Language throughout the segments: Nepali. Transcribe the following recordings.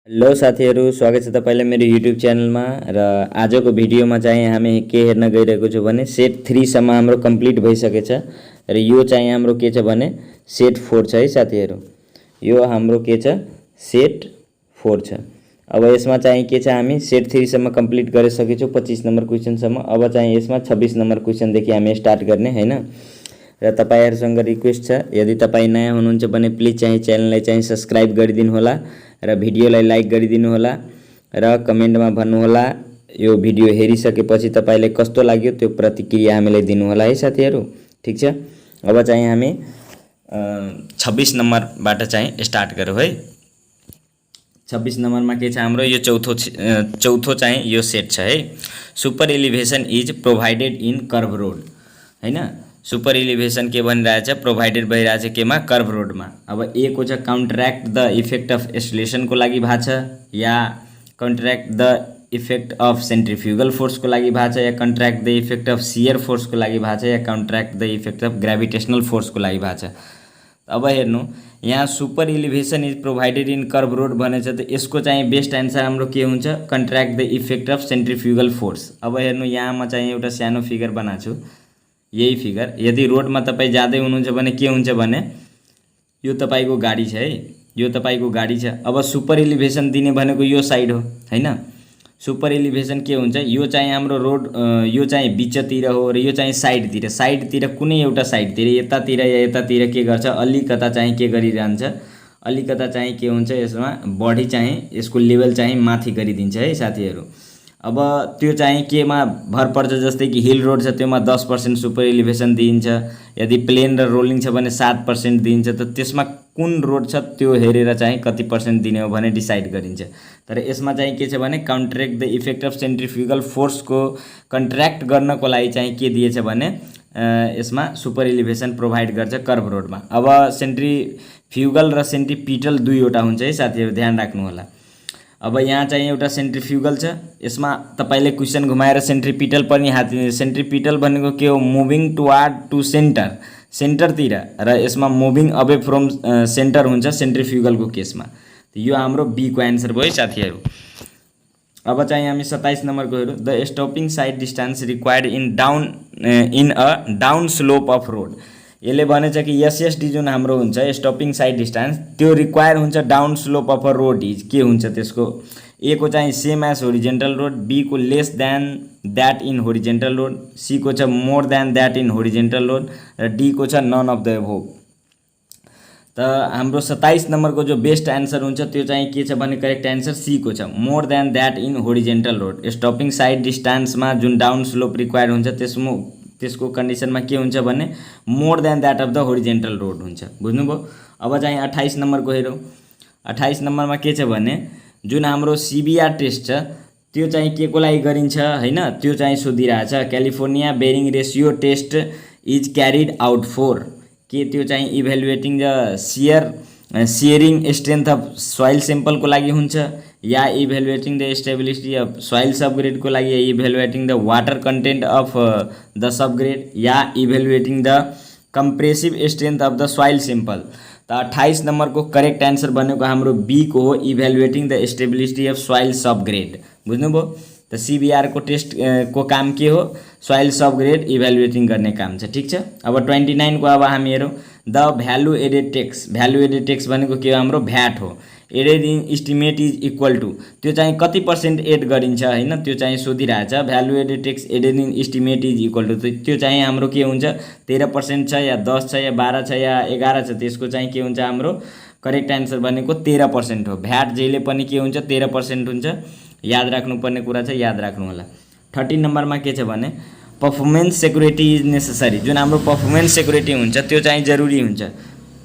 हेलो साथीहरु, स्वागत छ तपाईलाई मेरो युट्युब च्यानलमा। र आजको भिडियोमा चाहिँ हामी के हेर्न गइरहेको छु भने सेट 3 सम्म हाम्रो कम्प्लिट भइसकेछ र यो चाहिँ हाम्रो के छ भने सेट 4 छ है साथीहरु। यो हाम्रो के छ सेट 4 छ। अब यसमा चाहिँ के छ हामी सेट 3 सम्म कम्प्लिट गरिसकेछौं 25 नम्बर क्वेशन सम्म। अब चाहिँ यसमा 26 नम्बर क्वेशन देखि हामी स्टार्ट गर्ने हैन। र तपाईहरुसँग रिक्वेस्ट छ, यदि तपाई नयाँ हुनुहुन्छ भने प्लिज चाहिँ च्यानललाई चाहिँ सब्स्क्राइब गरिदिनु होला र भिडियोलाई लाइक गरिदिनु होला र कमेन्टमा भन्नु होला यो भिडियो हेरिसकेपछि तपाईलाई कस्तो लाग्यो त्यो प्रतिक्रिया हामीलाई दिनु होला है साथीहरु। ठीक छ। अब चाहिँ हामी 26 नम्बरबाट चाहिँ स्टार्ट गरौँ है। 26 नम्बरमा के छ हाम्रो यो चौथो चाहिँ यो सेट छ है। Super elevation is provided in curve road हैन। सुपर एलिभेसन के भनिरहेछ प्रोभाइडेड भइरहेछ केमा कर्भ रोडमा। अब ए को छ counteract the effect of oscillation को लागि भएको छ या counteract the effect of centrifugal force को लागि भएको छ या counteract the effect of shear force को लागि भएको छ या counteract the effect of gravitational force को लागि भएको छ। अब हेर्नु यहाँ super elevation is provided in curve road भनेछ त यसको चाहिँ बेस्ट आन्सर हाम्रो के हुन्छ counteract the effect of centrifugal force. अब हेर्नु यहाँ म चाहिँ एउटा सानो फिगर बनाएको छु, यही फिगर। यदि रोडमा तपाईं जाँदै हुनुहुन्छ भने के हुन्छ भने यो तपाईको गाडी छ है, यो तपाईको गाडी छ। अब सुपर एलिभेसन दिने भनेको यो साइड हो हैन। सुपर एलिभेसन के हुन्छ यो चाहिँ हाम्रो रोड यो चाहिँ बिचतिर हो र यो चाहिँ साइडतिर कुनै एउटा साइडतिर यतातिर या यतातिर के गर्छ अलिकता चाहिँ के गरिरहन्छ, अलिकता चाहिँ के हुन्छ यसमा बढी चाहिँ यसको लेभल चाहिँ माथि गरिदिन्छ है साथीहरु। अब त्यो चाहिँ केमा भर पर्छ, जस्तै कि हिल रोड छ त्यसमा 10% सुपर एलिभेसन दिइन्छ, यदि प्लेन र रोलिङ छ भने 7% दिइन्छ। त त्यसमा कुन रोड छ त्यो हेरेर चाहिँ कति % दिने हो भने डिसाइड गरिन्छ। तर यसमा चाहिँ के छ भने counteract the effect of centrifugal force को कन्ट्र्याक्ट गर्नको लागि चाहिँ के दिएछ भने यसमा सुपर एलिभेसन प्रोभाइड गर्छ कर्भ रोडमा। अब सेन्ट्रिफ्युगल र सेन्ट्रिपिटल दुईवटा हुन्छ है साथीहरु, ध्यान राख्नु होला। अब यहाँ चाहिँ एउटा सेन्ट्रिफ्युगल छ, यसमा तपाईले क्वेशन घुमाएर सेन्ट्रिपिटल पनि हाल्दिनु। सेन्ट्रिपिटल भनेको के हो मुभिङ टुवर्ड टु सेन्टर, सेन्टरतिर, र यसमा मुभिङ अवे फ्रम सेन्टर हुन्छ सेन्ट्रिफ्युगल को केसमा। यो हाम्रो बी को आन्सर भयो साथीहरु। अब चाहिँ हामी 27 नम्बरको हेरौँ। The stopping sight distance required in a down slope of road. यसले भनेछ कि एसएसडी जुन हाम्रो हुन्छ स्टपिङ साइड डिस्टेन्स त्यो रिक्वायर हुन्छ down slope of a road is के हुन्छ त्यसको ए को चाहिँ same as horizontal road, B को less than that in horizontal road, C को छ more than that in horizontal road र डी को छ नन अफ द एबोव। त हाम्रो 27 नम्बरको जो बेस्ट आन्सर हुन्छ त्यो चाहिँ के छ भने करेक्ट आन्सर सी को छ more than that in horizontal road. Stopping sight डिस्टेन्समा जुन डाउन स्लोप रिक्वायर हुन्छ त्यसको कन्डिसनमा के हुन्छ भने more than that of the horizontal road हुन्छ। बुझ्नुभयो। अब चाहिँ 28 नम्बरको हेरौँ। 28 नम्बरमा के छ भने जुन हाम्रो सीबीआर टेस्ट छ त्यो चाहिँ के को लागि गरिन्छ हैन, त्यो चाहिँ सोधिरहेछ। California bearing ratio test is carried out for के त्यो चाहिँ evaluating the shearing strength of soil sample को लागि हुन्छ या evaluating the stability of soil subgrade को लागि, evaluating the water content of the subgrade या evaluating the compressive strength of the soil sample. त 28 नम्बर को करेक्ट आन्सर भनेको हाम्रो बी को हो evaluating the stability of soil subgrade. बुझ्नुभयो। त सीबीआर को टेस्ट को काम के हो सोइल सबग्रेड इभ्यालुएटिङ गर्ने काम छ। ठीक छ। अब 29 को अब हामी हेरौँ। The value added tax, value added tax भनेको के हो हाम्रो भ्याट हो। Added in estimate is equal to त्यो चाहिँ कति % एड गरिन्छ हैन, त्यो चाहिँ सोधिरहेछ। Value added tax added in estimate is equal to त्यो चाहिँ हाम्रो के हुन्छ 13% छ या 10 छ या 12 छ या 11 छ, त्यसको चाहिँ के हुन्छ हाम्रो करेक्ट आन्सर भनेको 13% हो। भ्याट जहिले पनि के हुन्छ 13% हुन्छ। याद राख्नुपर्ने कुरा छ, याद राख्नु होला। 13 नम्बरमा के छ भने पर्फर्मेन्स सेक्युरिटी इज नेसेसरी। जुन हाम्रो पर्फर्मेन्स सेक्युरिटी हुन्छ त्यो चाहिँ जरुरी हुन्छ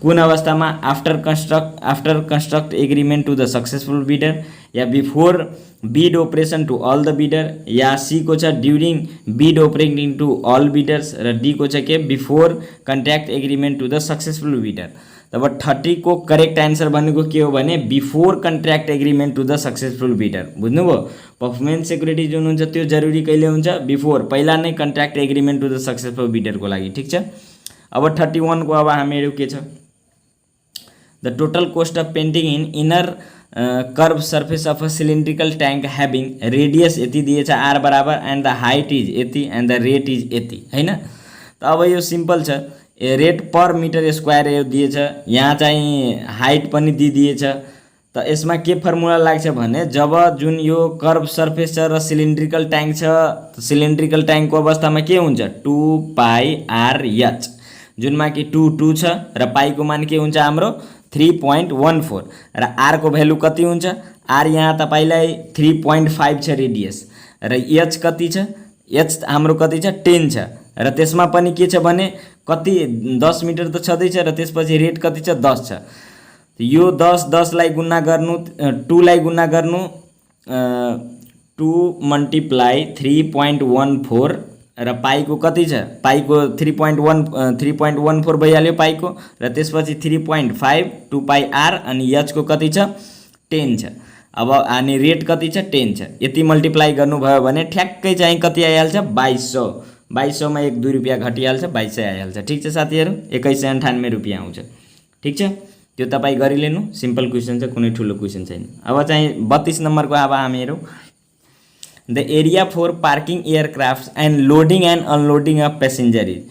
कुन अवस्थामा after construct agreement to the successful bidder या before bid operation to all the bidder या सी को छ during bid operating to all bidders र डी को छ के before contract agreement to the successful bidder. अब 30 को करेक्ट आन्सर भनेको के हो भने before contract agreement to the successful bidder. बुझ्नुभयो। पर्फर्मेन्स सेक्युरिटी जुन हुन्छ त्यो जरुरी कहिले हुन्छ बिफोर, पहिला नै contract agreement to the successful bidder को लागि। ठीक छ। अब 31 को अब हामीहरु के छ the total cost of painting in inner curve surface of a cylindrical tank having radius यति दिएछ आर बराबर एन्ड द हाइट इज यति एन्ड द रेट इज यति हैन। त अब यो सिम्पल छ, रेट पर मिटर स्क्वायर यो दिएछ, यहाँ चाहिँ हाइट पनि दिइदिएछ। त यसमा के फर्मुला लाग्छ भने जब जुन यो कर्व सर्फेस छ र सिलिन्ड्रिकल ट्याङ्क छ, सिलिन्ड्रिकल ट्याङ्कको अवस्थामा के हुन्छ 2 पाई आर एच, जुनमा कि 2 2 छ र पाईको मान के हुन्छ हाम्रो 3.14 र आर को भ्यालु कति हुन्छ, आर यहाँ तपाईलाई 3.5 छ रेडियस र एच कति छ, एच हाम्रो कति छ 10 छ र त्यसमा पनि के छ भने कति 10 मिटर त छँदैछ र त्यसपछि रेट कति छ 10 छ। यो 10 लाई गुणा गर्नु 2 लाई गुणा गर्नु 2 मल्टिप्लाई 3.14 र पाईको कति छ, पाईको 3.14 भइहाल्यो पाईको र त्यसपछि 3.5 2 पाई आर अनि एच को कति छ 10 छ। अब अनि रेट कति छ 10 छ, यति मल्टिप्लाई गर्नुभयो भने ठ्याक्कै चाहिँ कति आइहाल्छ 2200, 2200 मा 1 2 रुपैयाँ घटिहाल्छ 2200 आइहाल्छ। ठिक छ साथीहरु, 2198 रुपैयाँ आउँछ। ठिक छ, त्यो तपाई गरिलिनु, सिम्पल क्वेशन छ, कुनै ठुलो क्वेशन छैन। अब चाहिँ 32 नम्बरको अब हामी हेरौँ। The area for parking aircraft and loading and unloading of passenger is,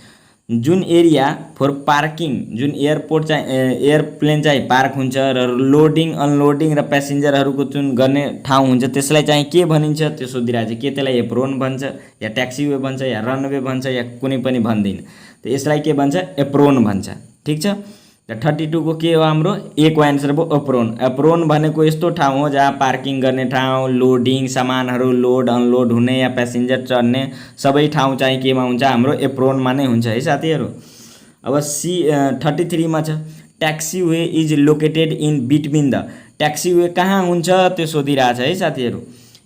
जुन एरिया फर पार्किङ जुन एयरपोर्ट चाहिँ एयरप्लेन चाहिँ पार्क हुन्छ र लोडिङ अनलोडिङ र पेसेन्जरहरूको जुन गर्ने ठाउँ हुन्छ त्यसलाई चाहिँ के भनिन्छ त्यो सोधिरहेको छ। के त्यसलाई एप्रोन भन्छ या ट्याक्सीवे भन्छ या रनवे भन्छ या कुनै पनि भन्दैन, त यसलाई के भन्छ एप्रोन भन्छ। ठीक छ, त 32 को के हो हाम्रो ए को आन्सर भयो एप्रोन। एप्रोन भनेको यस्तो ठाउँ हो जहाँ पार्किङ गर्ने ठाउँ, लोडिङ सामानहरू लोड अनलोड हुने या प्यासेन्जर चढ्ने सबै ठाउँ चाहिँ केमा हुन्छ हाम्रो एप्रोनमा नै हुन्छ है साथीहरू। अब 33 मा छ taxiway is located in between the, taxiway कहाँ हुन्छ त्यो सोधिरहेछ है साथीहरू।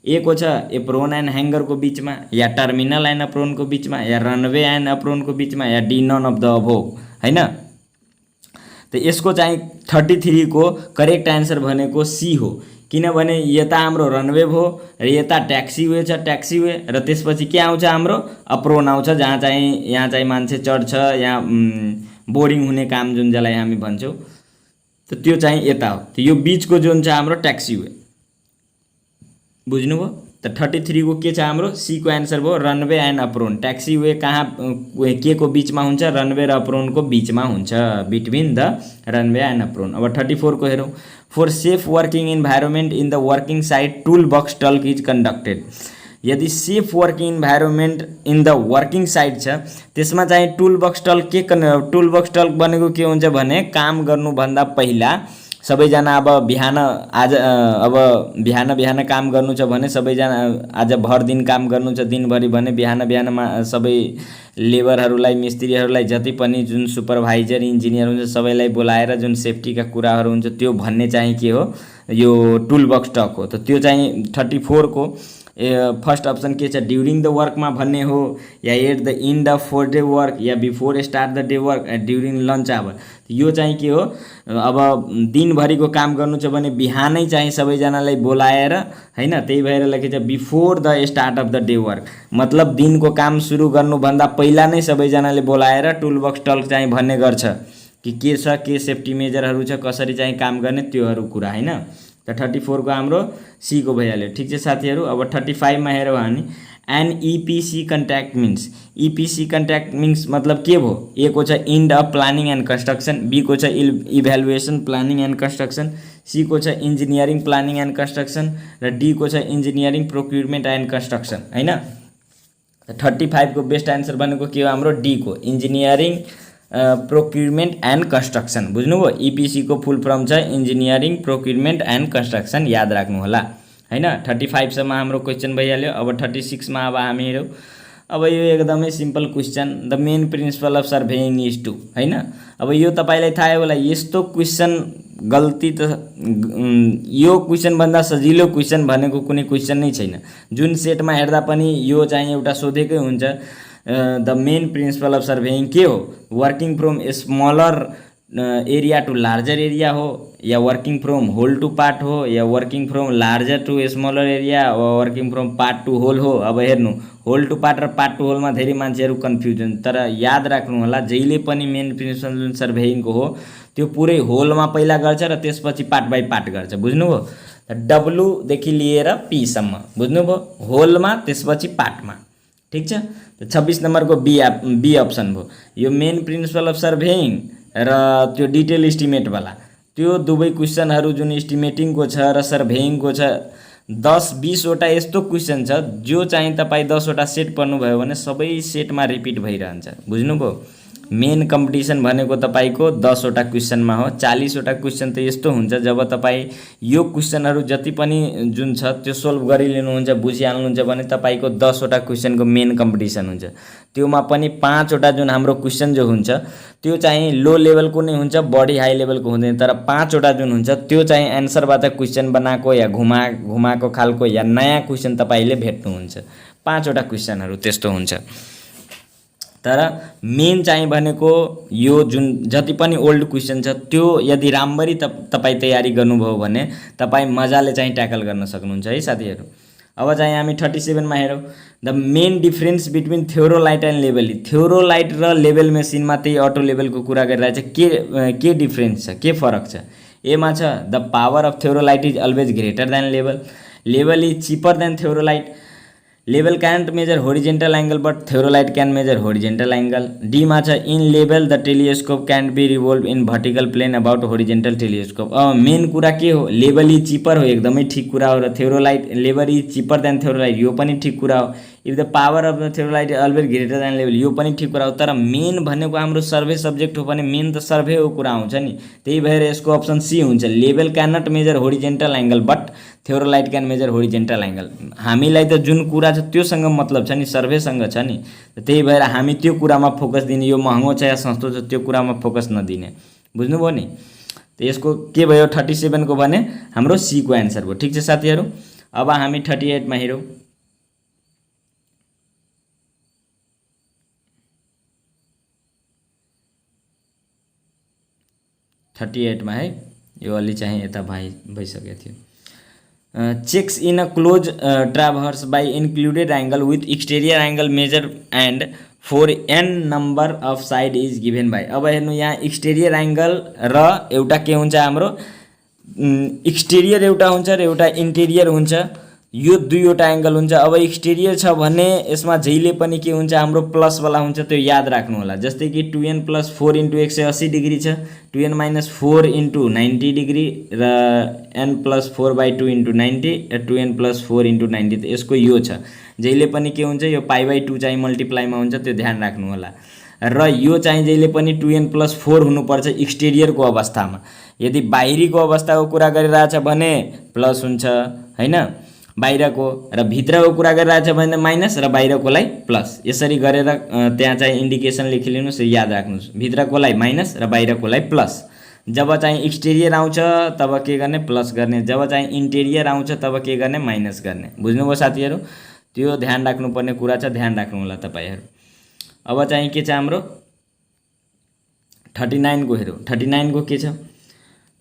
ए को छ एप्रोन एन्ड ह्याङ्गरको बिचमा या टर्मिनल एन्ड एप्रोनको बिचमा या रनवे एन्ड एप्रोनको बिचमा या D non of the above हैन। तो यसको चाहिँ 33 को करेक्ट आन्सर भनेको सी हो, किनभने यता हाम्रो रनवे भयो र यता ट्याक्सीवे छ ट्याक्सीवे र त्यसपछि के आउँछ हाम्रो अप्रोन आउँछ जहाँ चाहिँ यहाँ चाहिँ मान्छे चढ्छ यहाँ बोर्डिङ हुने काम जुन जसलाई हामी भन्छौँ त त्यो चाहिँ यता हो। त यो बीचको जुन छ हाम्रो ट्याक्सीवे, बुझ्नुभयो। त 33 को के छ हाम्रो सी को आन्सर भयो रनवे एन्ड अप्रोन। ट्याक्सीवे कहाँ के को बीचमा हुन्छ रनवे र अप्रोनको बीचमा हुन्छ, between the runway and apron. अब 34 को हेरौँ। For safe working environment in the working site tool box talk is conducted, यदि safe working environment in the working site छ त्यसमा चाहिँ टुल बक्स टल्क के टुल बक्स टल्क भनेको के हुन्छ भने काम गर्नुभन्दा पहिला सबैजना अब बिहान आज अब बिहान काम गर्नु छ भने सबैजना आज भर दिन काम गर्नु छ दिनभरि भने बिहानमा सबै लेबरहरूलाई मिस्त्रीहरूलाई जति पनि जुन सुपरभाइजर इन्जिनियर हुन्छ सबैलाई बोलाएर जुन सेफ्टीका कुराहरू हुन्छ त्यो भन्ने चाहिँ के हो यो टुल बक्स टक हो। त त्यो चाहिँ 34 को फर्स्ट अप्सन के छ ड्युरिङ द वर्कमा भन्ने हो या at the end of 4 day work या before start the day work during lunch hour. यो चाहिँ के हो अब दिनभरिको काम गर्नु छ भने बिहानै चाहिँ सबैजनालाई बोलाएर हैन, त्यही भएर लेखेछ before the start of the day work, मतलब दिनको काम सुरु गर्नुभन्दा पहिला नै सबैजनाले बोलाएर टुल बक्स टल्क चाहिँ भन्ने गर्छ कि के छ के सेफ्टी मेजरहरू छ कसरी चाहिँ काम गर्ने त्योहरू कुरा हैन। त 34 को हाम्रो सी को भइहाल्यो। ठीक छ साथीहरू। अब 35 मा हेरौँ हामी an EPC contract means, EPC contract means मतलब के भयो ए को छ end of planning and construction, B को छ evaluation planning and construction, C को छ इन्जिनियरिङ प्लानिङ एन्ड कन्स्ट्रक्सन र डी को छ इन्जिनियरिङ प्रोक्युरमेन्ट एन्ड कन्स्ट्रक्सन हैन। 35 को बेस्ट आन्सर भनेको के हो हाम्रो डी को इन्जिनियरिङ प्रोक्युरमेन्ट एन्ड कन्स्ट्रक्सन। बुझ्नुभयो, ईपीसी को फुल फर्म छ इन्जिनियरिङ प्रोक्युरमेन्ट एन्ड कन्स्ट्रक्सन, याद राख्नु होला हैन। 35 सम्म हाम्रो क्वेसन भइहाल्यो। अब 36 मा अब हामी हेरौँ। अब यो एकदमै simple question, the main principle of surveying is to हैन। अब यो तपाईलाई थाहा होला यस्तो क्वेसन गल्ती त यो क्वेसन भन्दा सजिलो क्वेसन भनेको कुनै क्वेसन नै छैन। जुन सेटमा हेर्दा पनि यो चाहिँ एउटा सोधेकै हुन्छ। The main principle of surveying के हो working from smaller area to larger area हो या working from whole to part हो या working from larger to smaller area working from part to whole हो। अब हेर्नु होल टू पार्ट र पार्ट टू होलमा धेरै मान्छेहरू कन्फ्युजन, तर याद राख्नु होला जहिले पनि मेन प्रिन्सिपल जुन सर्भेइङको हो त्यो पुरै होलमा पहिला गर्छ र त्यसपछि पार्ट बाई पार्ट गर्छ। बुझ्नुभयो? डब्लु देखि लिएर पी सम्म, बुझ्नुभयो? होलमा त्यसपछि पार्टमा। ठीक छ। 26 नम्बरको बी अप्सन भयो। यो मेन प्रिन्सिपल अफ सर्भेइङ र त्यो डिटेल इस्टिमेट वाला त्यो दुवै क्वेशनहरु जुन इस्टिमेटिङको छ र सर्भेइङको छ 10-20 वटा यस्तो क्वेशन छ जो चाहिँ तपाई 10 वटा सेट पढ्नुभयो भने सबै सेटमा रिपिट भइरहन्छ। बुझ्नुभयो? मेन कम्पिटिसन भनेको तपाईको 10 वटा क्वेशनमा हो। 40 वटा क्वेशन त यस्तो हुन्छ जब तपाई यो क्वेशनहरु जति पनि जुन छ त्यो सोल्भ गरिलिनुहुन्छ, बुझिहाल्नुहुन्छ भने तपाईको 10 वटा क्वेशनको मेन कम्पिटिसन हुन्छ। त्योमा पनि 5 वटा जुन हाम्रो क्वेशन जो हुन्छ त्यो चाहिँ लो लेभलको नै हुन्छ, बढी हाई लेभलको हुँदैन। तर 5 वटा जुन हुन्छ त्यो चाहिँ एन्सरबाट क्वेशन बनाएको या घुमाएको खालको या नयाँ क्वेशन तपाईले भेट्नुहुन्छ। 5 वटा क्वेशनहरु त्यस्तो हुन्छ। तर मेन चाहिँ भनेको यो जुन जति पनि ओल्ड क्वेशन छ त्यो यदि राम्ररी तपाई तयारी गर्नुभयो भने तपाई मजाले चाहिँ ट्याकल गर्न सक्नुहुन्छ है साथीहरु। अब चाहिँ हामी 37 मा हेरौं। The main difference between theodolite and level. Theodolite र लेभल मेसिनमा त्यही अटो लेभलको कुरा गरिरहेछ। के डिफरेन्स छ, के फरक छ? एमा छ the power of theodolite is always greater than level. Level is cheaper than theodolite. Level can't measure horizontal angle but theodolite can measure horizontal angle. D मा छ in level the telescope can't be revolved in vertical plane about horizontal telescope. Main कुरा के हो? लेभल इज चीपर हो, एकदमै ठीक कुरा हो। र theodolite level is cheaper than theodolite यो पनि ठीक कुरा हो। If the power of the theodolite is always greater than level यो पनि ठीक कुरा हो। तर मेन भनेको हाम्रो सर्वे सब्जेक्ट हो भने मेन त सर्वे हो कुरा आउँछ नि। त्यही भएर यसको अप्सन सी हुन्छ। Level can not measure horizontal angle but theodolite can measure horizontal angle. हामीलाई त जुन कुरा छ त्योसँग मतलब छ नि, सर्वेसँग छ नि। त्यही भएर हामी त्यो कुरामा फोकस दिने, यो महँगो छ या सस्तो छ त्यो कुरामा फोकस नदिने। बुझ्नुभयो नि? त यसको के भयो 37 को भने हाम्रो सी को एन्सर भयो। ठीक छ साथीहरु। अब हामी 38 मा हेरौं। 38 मा है यो अलि चाहिँ यता भइसकेको थियो। checks in a closed traverse by included angle with exterior angle measure and for n number of side is given by। अब हेर्नु यहाँ एक्सटेरियर एंगल र एउटा के हुन्छ हाम्रो एक्सटेरियर एउटा हुन्छ र एउटा इन्टेरियर हुन्छ। यो दुईवटा एंगल हुन्छ। अब एक्सटेरियर छ भने यसमा जहिले पनि के हुन्छ हाम्रो प्लस वाला हुन्छ, त्यो याद राख्नु होला। जस्तै कि 2n + 4 * 180 डिग्री छ, 2n - 4 * 90 डिग्री र n + 4/2 * 90 2n + 4 * 90 त यसको यो छ। जहिले पनि के हुन्छ यो π/2 चाहिँ मल्टिप्लाईमा हुन्छ, त्यो ध्यान राख्नु होला। र यो चाहिँ जहिले पनि 2n + 4 हुनुपर्छ एक्सटेरियरको अवस्थामा। यदि बाहिरीको अवस्थाको कुरा गरिरहेछ भने प्लस हुन्छ हैन, बाहिरको र भित्रको कुरा गरिरहेछ भने माइनस र बाहिरकोलाई प्लस। यसरी गरेर त्यहाँ चाहिँ इन्डिकेसन लेखिलिनुस्, याद राख्नुस्। भित्रकोलाई माइनस र बाहिरकोलाई प्लस। जब चाहिँ एक्सटेरियर आउँछ तब के गर्ने? प्लस गर्ने। जब चाहिँ इन्टेरियर आउँछ तब के गर्ने? माइनस गर्ने। बुझ्नुभयो साथीहरु? त्यो ध्यान राख्नुपर्ने कुरा छ, ध्यान राख्नु होला तपाईहरु। अब चाहिँ के छ हाम्रो 39 को हेरौं। 39 को के छ?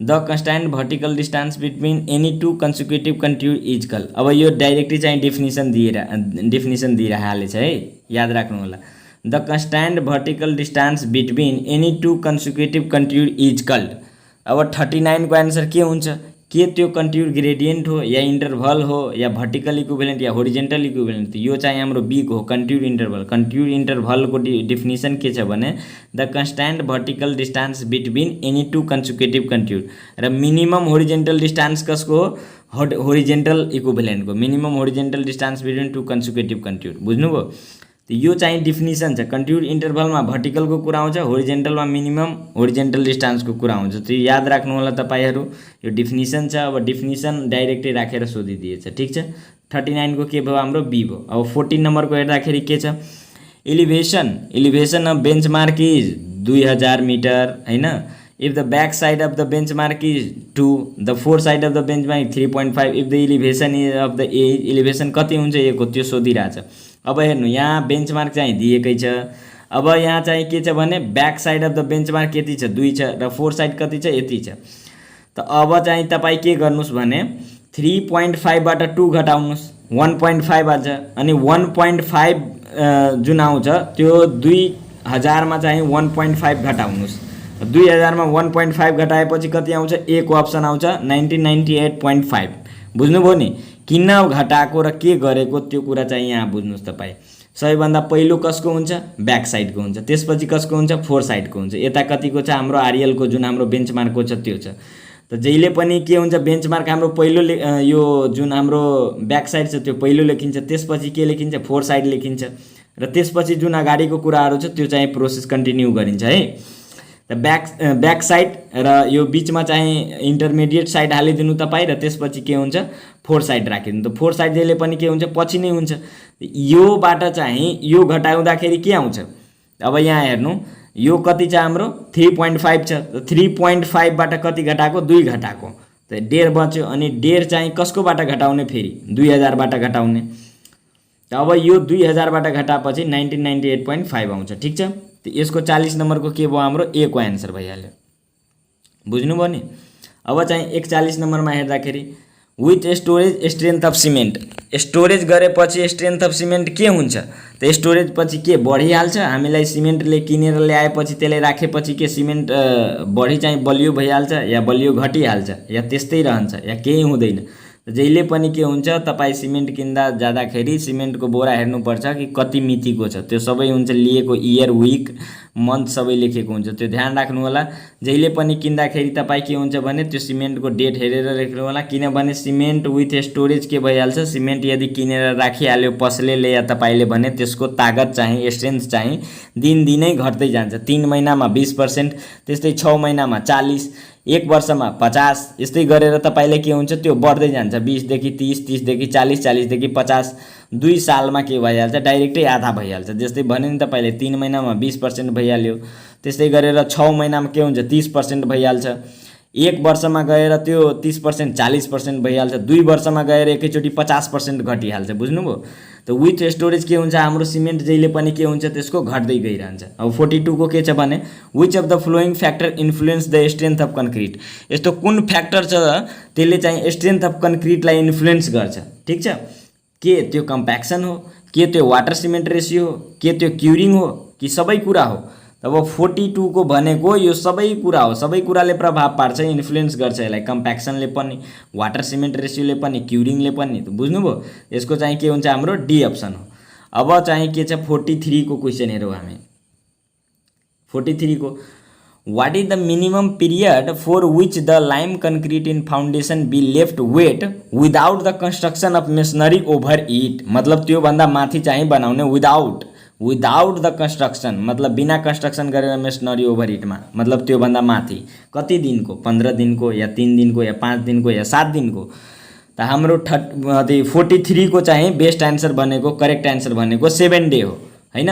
The constant vertical distance between any two consecutive continued is equal। अब यो डाइरेक्टली चाहिँ डेफिनेसन दिइरहेको छ है, याद राख्नु होला। The constant vertical distance between any two consecutive continued is equal। अब 39 को आन्सर के हुन्छ? के त्यो कन्टिन्युड ग्रेडियन्ट हो या इन्टरभल हो या भर्टिकल इक्विभ्यालेन्ट या होरिजेन्टल इक्विभ्यालेन्ट? यो चाहिँ हाम्रो बी को हो, कन्टिन्युड इन्टरभल। कन्टिन्युड इन्टरभलको डेफिनेसन के छ भने the constant vertical distance between any two consecutive continued. र मिनिमम होरिजेन्टल डिस्टेन्स कसको हो? होरिजेन्टल इक्विभ्यालेन्टको। Minimum horizontal distance between two consecutive continued. बुझ्नुभयो? यो चाहिँ डेफिनेसन छ। कन्टिन्युड इन्टरभलमा भर्टिकलको कुरा आउँछ, होरिजेन्टलमा मिनिमम होरिजेन्टल डिस्टेन्सको कुरा आउँछ। त्यो याद राख्नु होला तपाईहरु। यो डेफिनेसन छ। अब डेफिनेसन डाइरेक्टली राखेर सोधिदिएछ। ठीक छ। 39 को के भयो? हाम्रो बी भयो। अब 14 नम्बरको हेर्दाखेरि के छ? Elevation of benchmark is 2000 metre हैन। If the back side of the benchmark is 2, the fore side of the benchmark 3.5, if the elevation of the elevation कति हुन्छ यो त्यो सोधिरहेछ। अब हेर्नु यहाँ बेन्चमार्क चाहिँ दिएकै छ। अब यहाँ चाहिँ के छ भने back side of the benchmark यति छ 2 छ र फोर साइड कति छ? यति छ। त अब चाहिँ तपाई के गर्नुस् भने 3.5 बाट 2 घटाउनुस्, 1.5 आछ। अनि 1.5 जुन आउँछ त्यो 2000 मा चाहिँ 1.5 घटाउनुस्। 2000 मा 1.5 घटाएपछि कति आउँछ? ए को अप्सन आउँछ 1998.5। बुझ्नुभयो नि? किन घटाएको र के गरेको त्यो कुरा चाहिँ यहाँ बुझ्नुस् तपाई। सबैभन्दा पहिलो कसको हुन्छ? ब्याक साइडको हुन्छ। त्यसपछि कसको हुन्छ? फोर साइडको हुन्छ। यता कतिको छ? हाम्रो आरएल को जुन हाम्रो बेन्चमार्कको छ त्यो छ। त जहिले पनि के हुन्छ? बेन्चमार्क हाम्रो पहिलो यो जुन हाम्रो ब्याक साइड छ त्यो पहिलो लेखिन्छ, त्यसपछि के लेखिन्छ? फोर साइड लेखिन्छ र त्यसपछि जुन अगाडिको कुराहरू छ त्यो चाहिँ प्रोसेस कन्टिन्यू गरिन्छ है। त ब्याक साइड र यो बीचमा चाहिँ इन्टरमिडिएट साइड हालिदिनु तपाई र त्यसपछि के हुन्छ? फोर साइड राखिदिनु। त फोर साइड जहिले पनि के हुन्छ? पछि नै हुन्छ। योबाट चाहिँ यो घटाउँदाखेरि के आउँछ? अब यहाँ हेर्नु, यो कति छ हाम्रो? 3.5 छ। 3.5 बाट कति घटाएको? 2 घटाएको। त 1.5 बच्यो। अनि 1.5 चाहिँ कसकोबाट घटाउने? फेरि 2000 बाट घटाउने। त अब यो 2000 बाट घटाएपछि 1998.5 आउँछ। ठीक छ। त यसको 40 नम्बरको के भयो? हाम्रो ए को आन्सर भइहाल्यो। बुझ्नुभयो नि? अब चाहिँ 41 नम्बरमा हेर्दाखेरि with storage strength of cement. Storage गरेपछि स्ट्रेन्थ अफ सिमेन्ट के हुन्छ? त स्टोरेज पछि के बढिहाल्छ? हामीलाई सिमेन्टले किनेर ल्याएपछि त्यसलाई राखेपछि के सिमेन्ट बढी चाहिँ बलियो भइहाल्छ या बलियो घटिहाल्छ या त्यस्तै रहन्छ या केही हुँदैन? जहिले पनि के हुन्छ? तपाईँ सिमेन्ट किन्दा जाँदाखेरि सिमेन्टको बोरा हेर्नुपर्छ कि कति मितिको छ। त्यो सबै हुन्छ लिएको इयर, विक, मन्थ सबै लेखेको हुन्छ। त्यो ध्यान राख्नु होला। जहिले पनि किन्दाखेरि तपाईँ के हुन्छ भने त्यो सिमेन्टको डेट हेरेर लेख्नु होला। किनभने सिमेन्ट विथ स्टोरेज के भइहाल्छ? सिमेन्ट यदि किनेर राखिहाल्यो पसलेले या तपाईँले भने त्यसको तागत चाहिँ स्ट्रेन्थ चाहिँ दिनदिनै घट्दै जान्छ। 3 महिनामा 20%, त्यस्तै 6 महिनामा 40, 1 वर्षमा 50, यस्तै गरेर तपाईले के हुन्छ? त्यो बढ्दै जान्छ। 20 देखि 30, 30 देखि 40, 40 देखि 50, 2 सालमा के भइहाल्छ? डाइरेक्टै आधा भइहाल्छ। जस्तै भने नि तपाईले 3 महिनामा 20% भइहाल्यो। त्यस्तै गरेर 6 महिनामा के हुन्छ? 30% भइहाल्छ। 1 वर्षमा गएर त्यो 30% 40% भइहाल्छ। 2 वर्षमा गएर एकैचोटि 50% घटिहाल्छ। बुझ्नुभयो? त विथ स्टोरेज के हुन्छ? हाम्रो सिमेन्ट जहिले पनि के हुन्छ? त्यसको घट्दै गइरहन्छ। अब 42 को के छ भने which of the flowing factor influence the strength of concrete. यस्तो कुन फ्याक्टर छ त्यसले चाहिँ स्ट्रेन्थ अफ कन्क्रिटलाई इन्फ्लुएन्स गर्छ? ठीक छ। के त्यो कम्प्याक्सन हो, के त्यो वाटर सिमेन्ट रेसियो हो, के त्यो क्युरिङ हो, कि सबै कुरा हो? अब 42 को भनेको यो सबै कुरा हो। सबै कुराले प्रभाव पार्छ, इन्फ्लुएन्स गर्छ यसलाई। कम्प्याक्सनले पनि, वाटर सिमेन्ट रेसियोले पनि, क्युरिङले पनि। बुझ्नुभयो? यसको चाहिँ के हुन्छ? हाम्रो डी अप्सन हो। अब चाहिँ के छ? 43 को क्वेसन हेरौँ हामी। 43 को what is the minimum period for which the lime concrete in foundation be left wet without the construction of masonry over it. मतलब त्यो भन्दा माथि चाहिँ बनाउने विदाउट द कंस्ट्रक्शन, मतलब बिना कंस्ट्रक्शन गरेर मेसनरी ओभर इटमा, मतलब त्यो भन्दा माथि कति दिनको? 15 दिनको या 3 दिनको या 5 दिनको या 7 दिनको? त हाम्रो 43 को चाहिँ बेस्ट आन्सर भनेको, करेक्ट आन्सर भनेको 7 डे हो हैन?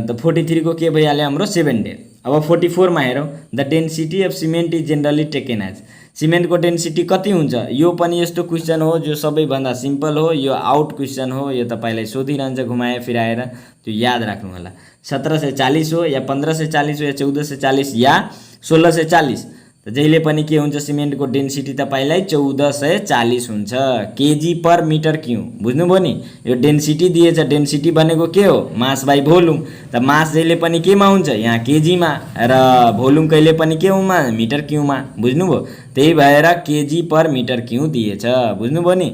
त 43 को के भइहाल्यो? हाम्रो 7 डे। अब 44 मा हेरौँ। The density of cement is generally taken as. सिमेन्टको डेन्सिटी कति हुन्छ? यो पनि यस्तो क्वेसन हो जो सबैभन्दा सिम्पल हो। यो आउट क्वेसन हो। यो तपाईलाई सोधिरहन्छ घुमाए फिराएर। त्यो याद राख्नु होला। 1740 हो या 1540 हो या 1440 या 1640? त जहिले पनि के हुन्छ? सिमेन्टको डेन्सिटी तपाईलाई 1440 हुन्छ केजी पर मिटर क्यूब। बुझ्नुभयो नि? यो डेन्सिटी दिएछ। डेन्सिटी भनेको के हो? Mass by volume. त मास जहिले पनि केमा हुन्छ? यहाँ केजीमा, र भोल्युम कहिले पनि केमा? मिटर क्यूबमा। बुझ्नुभयो? त्यही भएर केजी पर मिटर क्यूब दिएछ। बुझ्नुभयो नि?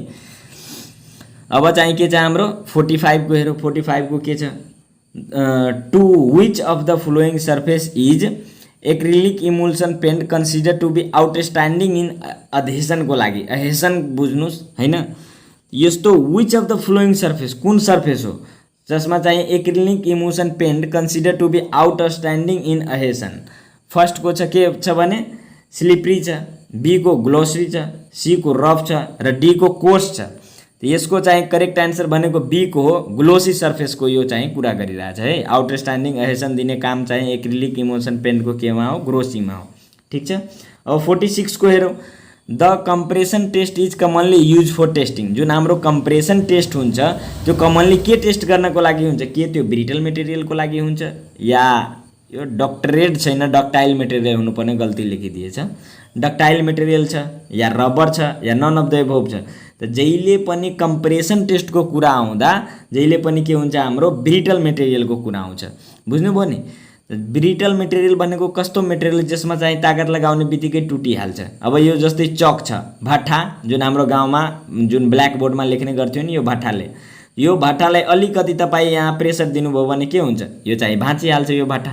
अब चाहिँ के छ हाम्रो? 45 को हेरौँ। 45 को के छ? To which of the flowing surface is acrylic emulsion paint consider to be outstanding in adhesion को लागि। अधेसन बुझ्नुस् हैन? यस्तो which of the flowing surface, कुन सर्फेस हो जसमा चाहिँ acrylic emulsion paint consider to be outstanding in adhesion? First को छ के छ भने स्लिपरी छ, बी को ग्लोसरी छ, सी को रफ छ र डी को कोर्स छ। यसको चाहिँ करेक्ट आन्सर भनेको बी को हो। ग्लोसी सर्फेस को यो चाहिँ कुरा गरिरहेछ है। आउटस्ट्यान्डिङ एहेसन दिने काम चाहिँ एक्रिलिक इमोल्सन पेन्टको केमा हो? ग्लोसीमा हो। ठीक छ। अब 46 को हेरौँ। The compression test is commonly use for testing. जुन हाम्रो कम्प्रेसन टेस्ट हुन्छ त्यो कमनली के टेस्ट गर्नको लागि हुन्छ? के त्यो ब्रिटल मेटेरियलको लागि हुन्छ या यो डक्टरेट छैन, डक्टाइल मेटेरियल हुनुपर्ने, गल्ती लेखिदिएछ। डक्टाइल मेटेरियल छ या रबर छ या नन अफ द एबोभ छ? त जहिले पनि कम्प्रेसन टेस्टको कुरा आउँदा जहिले पनि के हुन्छ? हाम्रो ब्रिटल मेटेरियलको कुरा आउँछ। बुझ्नुभयो नि? ब्रिटल मेटेरियल भनेको कस्तो मेटेरियल जसमा चाहिँ तागत लगाउने बित्तिकै टुटिहाल्छ। अब यो जस्तै चक छ, भट्ठा, जुन हाम्रो गाउँमा जुन ब्ल्याक बोर्डमा लेख्ने गर्थ्यो नि, यो भट्टालाई अलिकति तपाईँ यहाँ प्रेसर दिनुभयो भने के हुन्छ, यो चाहिँ भाँचिहाल्छ यो भट्ठा।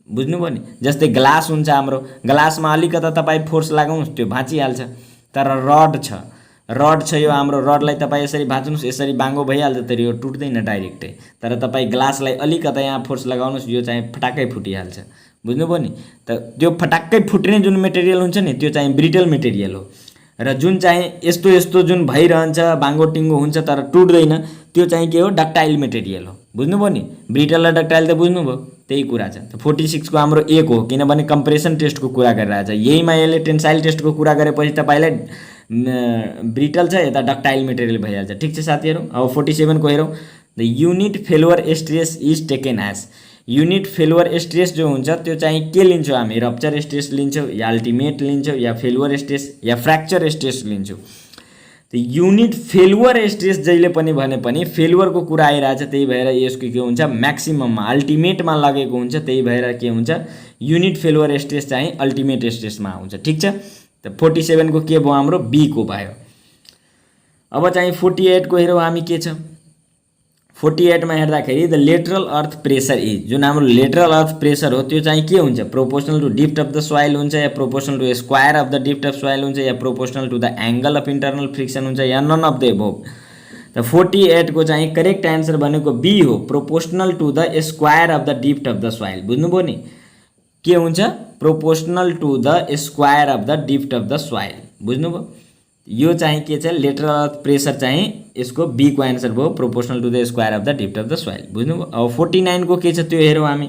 बुझ्नुभयो नि। जस्तै ग्लास हुन्छ, हाम्रो ग्लासमा अलिकता तपाईँ फोर्स लगाउनुहोस् त्यो भाँचिहाल्छ। तर रड छ यो हाम्रो रडलाई तपाईँ यसरी भाँच्नुहोस्, यसरी बाङ्गो भइहाल्छ, तर यो टुट्दैन डाइरेक्टै। तर तपाईँ ग्लासलाई अलिकता यहाँ फोर्स लगाउनुहोस्, यो चाहिँ फटाक्कै फुटिहाल्छ। बुझ्नुभयो नि। त त्यो फटाक्कै फुट्ने जुन मेटेरियल हुन्छ नि त्यो चाहिँ ब्रिटल मेटेरियल हो। र जुन चाहिँ यस्तो जुन भइरहन्छ, बाङ्गो टिङ्गो हुन्छ तर टुट्दैन, त्यो चाहिँ के हो, डक्टाइल मेटेरियल हो। बुझ्नुभयो नि। ब्रिटल र डक्टाइल त बुझ्नुभयो, त्यही कुरा छ। त 46 को हाम्रो 1 हो, किनभने कम्प्रेसन टेस्टको कुरा गरिरहेछ। यहीमा यसले टेन्साइल टेस्टको कुरा गरेपछि तपाईँलाई ब्रिटल छ, यता डक्टाइल मेटेरियल भइहाल्छ। ठिक छ साथीहरू। अब 47 को हेरौँ। The unit failure stress is taken as. Unit failure stress जो हुन्छ त्यो चाहिँ के लिन्छौँ हामी, रप्चर स्ट्रेस लिन्छौँ या अल्टिमेट लिन्छौँ या फेलुअर स्ट्रेस या फ्र्याक्चर स्ट्रेस लिन्छौँ। त युनिट फेलुअर स्ट्रेस जहिले पनि भने पनि फेलुअरको कुरा आइरहेछ, त्यही भएर यसको के हुन्छ, म्याक्सिमममा अल्टिमेटमा लगेको हुन्छ, त्यही भएर के हुन्छ, युनिट फेलुअर स्ट्रेस चाहिँ अल्टिमेट स्ट्रेसमा आउँछ। ठिक छ। त 47 को के भयो, हाम्रो बी को भयो। अब चाहिँ 48 को हेरौँ हामी के छ। 48 मा हेर्दाखेरि the lateral earth pressure is, जुन हाम्रो लेटरल अर्थ प्रेसर हो त्यो चाहिँ के हुन्छ, proportional to depth of the soil हुन्छ, या proportional to square of the depth of soil हुन्छ, या proportional to the angle of internal friction हुन्छ, या नन अफ द एबोव। त 48 को चाहिँ करेक्ट आन्सर भनेको बी हो, proportional to the square of the depth of the soil. बुझ्नुभयो नि। के हुन्छ, proportional to the square of the depth of the soil. बुझ्नुभयो। यो चाहिँ के छ, लेटरल अर्थ प्रेसर चाहिँ यसको बी को आन्सर भयो, proportional to the square of the depth of the soil. बुझ्नुभयो। अब 49 को के छ त्यो हेरौँ हामी।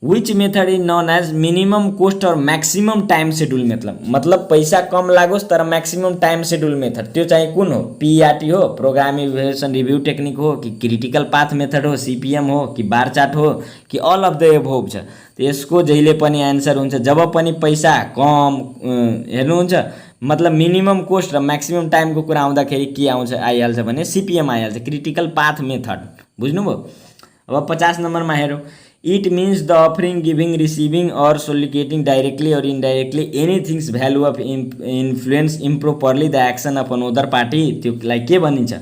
Which method is known as minimum cost or maximum time schedule method. मतलब पैसा कम लागोस् तर मैक्सिमम टाइम शेड्यूल मेथड, त्यो चाहिँ कुन हो, पीईआरटी हो, प्रोग्राम इभ्यालुएसन रिभ्यू टेक्निक हो, कि क्रिटिकल पाथ मेथड हो, सीपीएम हो, कि बार चार्ट हो, कि अल अफ द एबोव छ। यसको जहिले पनि आन्सर हुन्छ, जब पनि पैसा कम हेर्नुहुन्छ, मतलब मिनिमम कोस्ट र म्याक्सिमम टाइमको कुरा आउँदाखेरि के आउँछ, आइहाल्छ भने सीपीएम आइहाल्छ, क्रिटिकल पाथ मेथड। बुझ्नुभयो। अब 50 नम्बरमा हेरौँ। It means the offering, giving, receiving or soliciting directly or indirectly anything's value of influence improperly the action of another party, त्योलाई के भनिन्छ,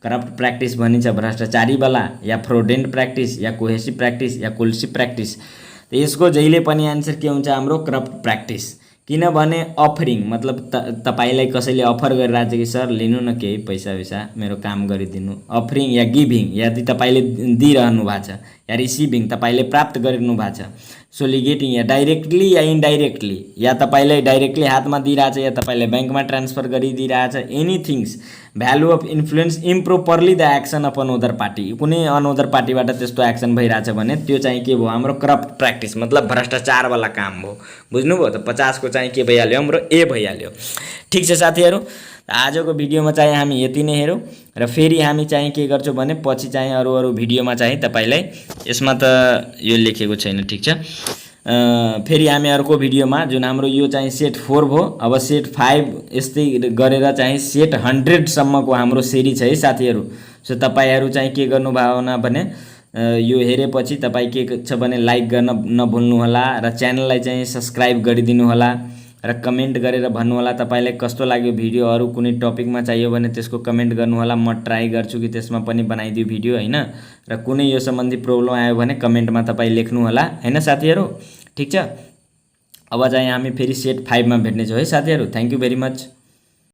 करप्ट प्र्याक्टिस भनिन्छ, भ्रष्टाचारीवाला, या फ्रोडेन्ट प्र्याक्टिस, या कोहेसिभ प्र्याक्टिस, या कोल्सिभ प्र्याक्टिस। त यसको जहिले पनि आन्सर के हुन्छ, हाम्रो करप्ट प्र्याक्टिस। किनभने अफरिङ मतलब तपाईलाई कसैले अफर गरिरहेछ कि सर लिनु न केही पैसा मेरो काम गरिदिनु। अफरिङ या गिभिङ, यदि तपाईले दिइरहनु भएको छ, या रिसिभिङ तपाईले प्राप्त गरिरहनु भएको छ। सोलिगेटिङ या डाइरेक्टली या इन्डाइरेक्टली, या तपाईलाई डाइरेक्टली हातमा दिइरहेछ या तपाईलाई ब्याङ्कमा ट्रान्सफर गरिदिइरहेछ। Anything's value of influence improperly the action of another party, कुनै अनदर पार्टीबाट त्यस्तो एक्सन भइरहेछ भने त्यो चाहिँ के भयो, हाम्रो करप्ट प्र्याक्टिस मतलब भ्रष्टाचारवाला काम हो। बुझ्नुभयो। त 50 को चाहिँ के भइहाल्यो, हाम्रो ए भइहाल्यो। ठिक छ साथीहरू। आजको भिडियोमा चाहिँ हामी यति नै हेरौँ, र फेरि हामी चाहिँ के गर्छौँ भने पछि चाहिँ अरू भिडियोमा चाहिँ तपाईलाई, यसमा त यो लेखेको छैन, ठिक छ, फेरि हामी अर्को भिडियोमा जुन हाम्रो यो चाहिँ सेट 4 भयो, अब सेट 5 यस्तै गरेर चाहिँ सेट 100 सम्मको हाम्रो सेरी छ है साथीहरू। सो तपाईहरू चाहिँ के गर्नुभयो भने यो हेरेपछि तपाईँ के छ भने लाइक गर्न नभुल्नु होला, र च्यानललाई चाहिँ सब्स्क्राइब गरिदिनु होला, र कमेन्ट गरेर भन्नु होला तपाईलाई कस्तो लाग्यो भिडियो, अरू कुनै टपिकमा चाहियो भने त्यसको कमेन्ट गर्नु होला। म ट्राई गर्छु कि त्यसमा पनि बनाइदियो भिडियो हैन। र कुनै यो सम्बन्धी प्रब्लम आयो भने कमेन्टमा तपाईँ लेख्नु होला हैन साथीहरू। ठिक छ। अब चाहिँ हामी फेरि सेट 5 मा भेट्नेछौँ है साथीहरू। Thank you very much.